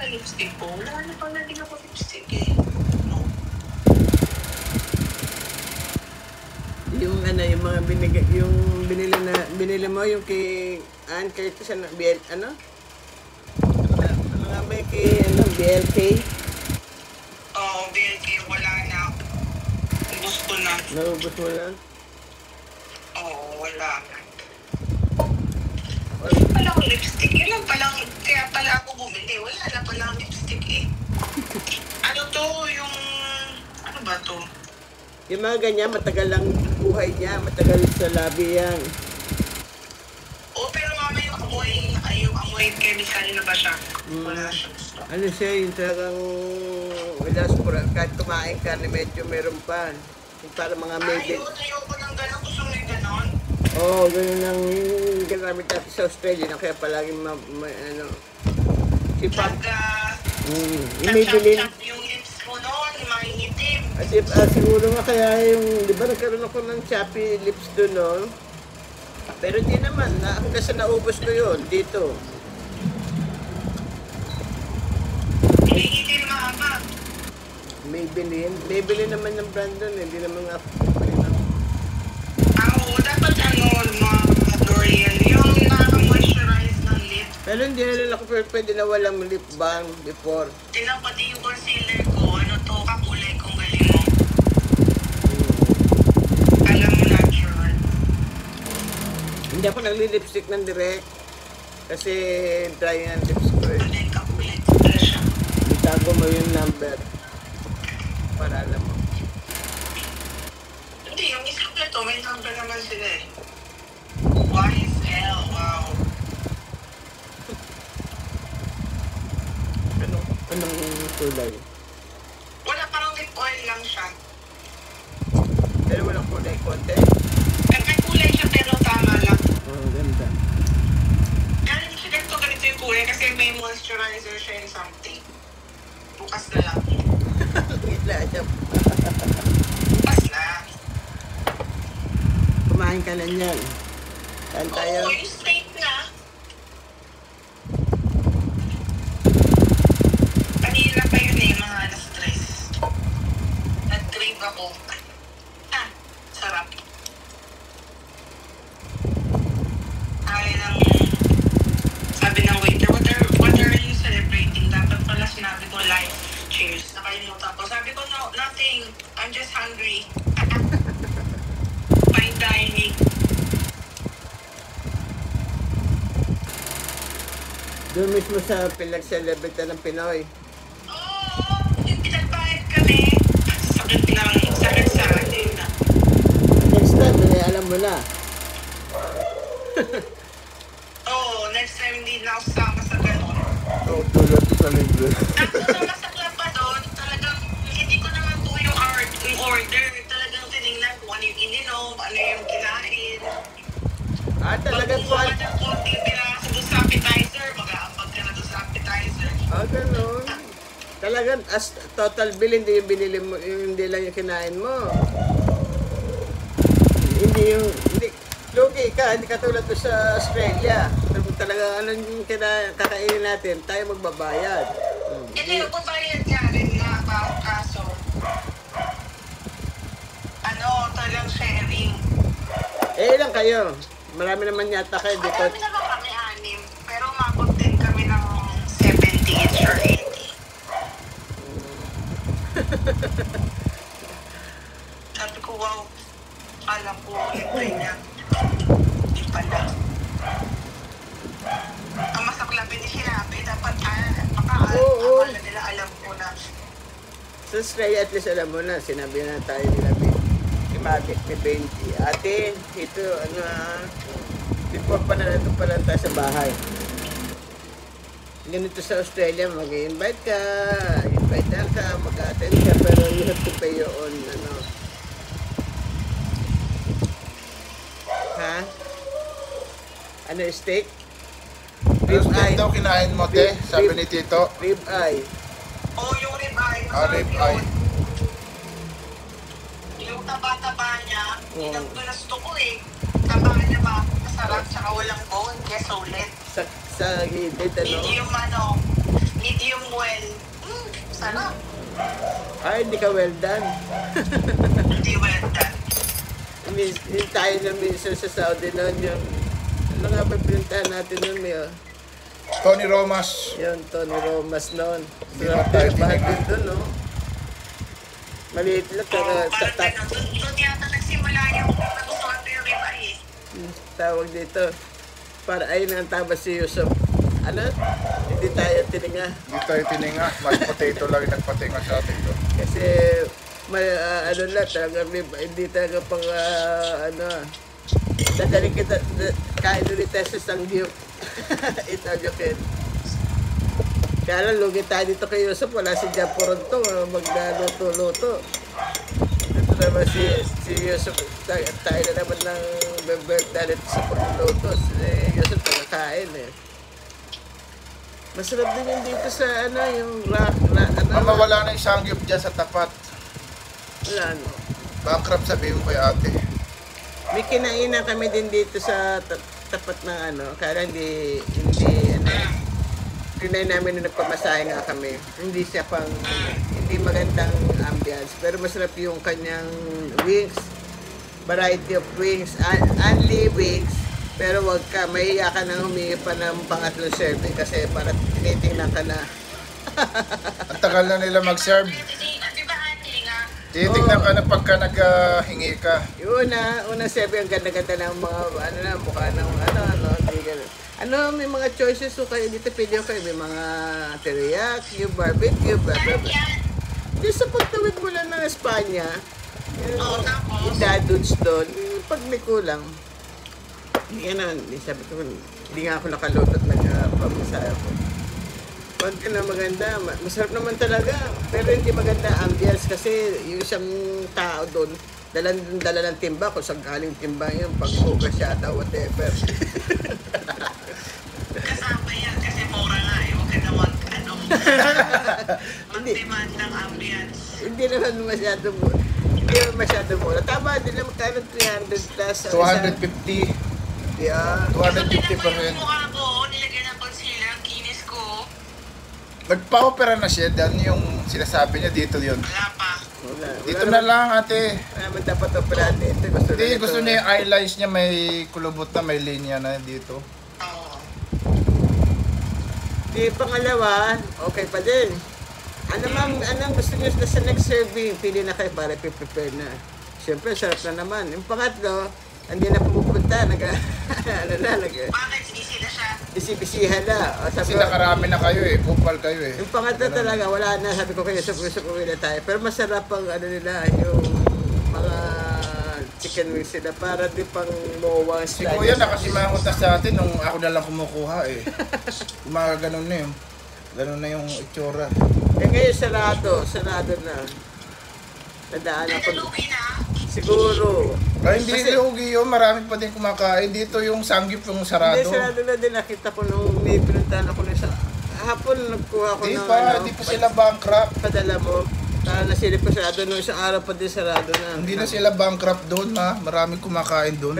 pala lipstick ko. Wala na pala din ako lipstick eh. No. Yung ano, yung mga binili mo, yung kay Ann Curtis, ano, ano? Ano nga ba yung kay, ano, BLK? Oo, BLK, wala na. Ubus ko na. Naubos mo lang? Oo, wala na. Wala pala akong lipstick. Yun lang pala, kaya pala ako bumili. Wala na pala akong lipstick eh. Ano to, yung, ano ba to? Yung mga ganyan, matagal lang buhay niya, matagal sa labi yan. Oo, pero mama yung amoy chemical na ba siya? Wala siya. Ano siya, yung talagang kahit kumain ka na medyo meron pa. Yung para mga medyo. Ayoko ng gano'n. Gusto mo yung gano'n? Oo, ganun ang ginamit natin sa Australia na kaya palaging ano. Si Pap. Yung Maybelline. Yung lips mo noon, yung mahingitim. Siguro nga kaya yung, di ba nagkaroon ako ng choppy lips doon noon? Pero di naman, hanggang sa naubos ko yun, dito. Mahingitim mama. Maybelline naman ng brand doon, hindi naman nga. Oo, dapat mga L'Oreal, yung nakaka-moisturize ng lip. Pero hindi na ako pwede na walang lip balm before. Tingnan pati yung concealer ko, ano to, kakulay kong galing mo. Alam mo natural. Hindi ako nagli-lipstick ng direct. Kasi dry ang lips ko eh. Kulay kakulay ko pala siya. Itago mo yung number. Para alam mo. Hindi, yung isa ko ito, may number naman sila eh. YSL, wow. Anong kulay? Wala, parang lip oil lang siya. Pero walang kulay konti. May kulay siya pero tama lang. Oh, ganda. Kaya siya ganito yung kulay kasi may moisturizer siya and something. Bukas na lang. Gitla siya. Bukas na. Kumain ka na niyan. Saan tayo? Oo, yung straight na. Kanina pa yun eh, mga na-stress. Nag-crave ako. Sarap. Sabi ng waiter, what are you celebrating? Dapat pala sinabi ko life. Cheers. Nakalimutan ko. Sabi ko, no, nothing. I'm just hungry. Fine dining. Doon mismo sa pinag-celebrate ng Pinoy. Oo, yung pinagbayad kami. Sakit sa akin. Next time, alam mo na. Oo, next time hindi na ako sama sa gano'n. Oo, tulad sa libre. Tapos na masakla pa doon, talagang hindi ko naman po yung order. Talagang tinignan kung ano yung ininom, ano yung kinain. Talagang po. Pag ng konting piraso doon sa appetizer, mag-aambag ka na doon sa appetizer. Ganun. Talagang as total bill, hindi yung binili mo, hindi lang yung kinain mo. Hindi, lugi ka, hindi katulad to sa Australia. Talaga, ano yung kakainin natin, tayo magbabayad. Hindi, magbabayad ka rin na kaso. Talagang sharing. Ilan kayo? Marami naman yata kayo dito. Marami naman kami 6, pero umabot din kami ng 70 each or 80. Sabi ko, wow, alam ko ito niya. Hindi pala. Ang masaklapin ni sinabi, dapat akala nila alam ko na. Sa Australia, at least alam mo na, sinabi na tayo nila, Bakit ni 20. Ate, ito, before pa na ito pa lang tayo sa bahay. Ganito sa Australia, mag-invite ka, mag-attend ka, pero you have to pay your own, Ha? Ano, steak? Rib eye. Daw kinain mo, te? Sabi ni Tito. Rib eye. Oo, yung rib eye. Rib eye. Yung taba-taba niya, gusto ko eh. Taba niya ba? Masarap, tsaka walang bone, kaya sulit. Sa gilid, Hindi yung medium well. Sarap. Ay, hindi ka well done. Hindi well done. Yung tayo na minsan sa Saudi noon, yung ano nga ba pinuntahan natin noon, Mio? Tony Romas. Yung Tony Romas noon. Hindi na tayo Bakit tinigan. din doon, no? Maliit lang, Oo, parang gano'n. Doon yata nagsimula yung nagustuhan ko yung ribeye. tawag dito. Para ayun ang tabas si Yusuf. Ano? Hindi tayo tininga. Hindi tayo tininga. Mas potato lang yung nagpatinga sa atin doon. Kasi may ano lang talaga, hindi talaga pang ano. Dadalhin kita, kain ulit tayo sa Sangyup. Itajokin. Kaya lang, lugi tayo dito kay Yusuf, wala si Japoronto, magluto-luto. Ito naman si Yusuf, tayo na naman ng bebenta dito sa pagluto. Si Yusuf, pagkakain eh. Masarap din yung dito sa ano, yung ano. Mawala na yung sangyup dyan sa tapat. Wala no. Bankrupt sabihin ko kay ate. May kinainan kami din dito sa tapat ng ano, kaya hindi ano, tinay namin nung nagpamasahe nga kami. Hindi siya pang, hindi magandang ambience, pero masarap yung kanyang wings, variety of wings, only wings, pero wag ka, mahiya ka nang humingi pa ng pangatlong serving kasi para tinitingnan ka na. Ang tagal na nila mag-serve. Di ba, Ate, nga? Titignan ka na pagka naghingi ka. Yung unang serving, ang ganda-ganda ng mga, ano na, mukha ng ano, hindi ganun. Ano, may mga choices so kayo dito, pili kayo, may mga teriyaki, barbecue, blah, blah, blah. Di sa pagtawid mo lang ng Espanya, yung dadudes doon, pag may kulang, hindi nga na, sabi ko, hindi nga ako nakalutot nagpapasaya ko. Pag na maganda, masarap naman talaga, pero hindi maganda ambience kasi yung isang tao doon, dala ng timba, kung saan galing timba yun, pag-hugas yata, whatever. Kasama yan kasi mura nga eh. Huwag ka na mag-demand ng ambience. Hindi naman masyado mura. Tama din naman kaya ng 300 plus. 250. Yeah. 250 pa rin. Mukha ko, nilagyan ng concealer, ang kinis ko. Nagpa-opera na siya. Dan yung sinasabi niya dito yun. Wala pa. Wala. Dito na lang ate. Naman dapat operahan dito. Gusto niya yung eyelines niya may kulubot na, may linya na dito. Oo. Di pangalawa, okay pa din. Ano ma'am, anong gusto niyo na sa next serving? Pili na kayo para prepare na. Siyempre, sarap na naman. Yung pangatlo, hindi na pumupunta. Bakit? Sisi na siya. Bisi-bisihan na. O, Kasi sabi ko, nakarami na kayo eh. Kupal kayo eh. yung pangatlo talaga, wala na. Sabi ko kayo, gusto uwi na tayo. Pero masarap ang ano nila, yung mga chicken wings sila para di pang mowang Si Kuya nakasimangot na sa atin nung ako na lang kumukuha eh. Mga ganun na yun. Ganun na yung itsura. Eh ngayon sarado na. Nadaan Ay, ako. nalugi na. Siguro. Ay, hindi Kasi- lugi yun. Marami pa din kumakain. Dito yung sanggip yung Hindi, sarado. sarado na din. Nakita ko nung may pinuntahan ako na sa hapon, nagkuha ko Di ng pa, di pa sila bankrupt. padala mo. Nasilip ko sarado nung isang araw pa din sarado na. Hindi na sila bankrupt doon ha. Maraming kumakain doon.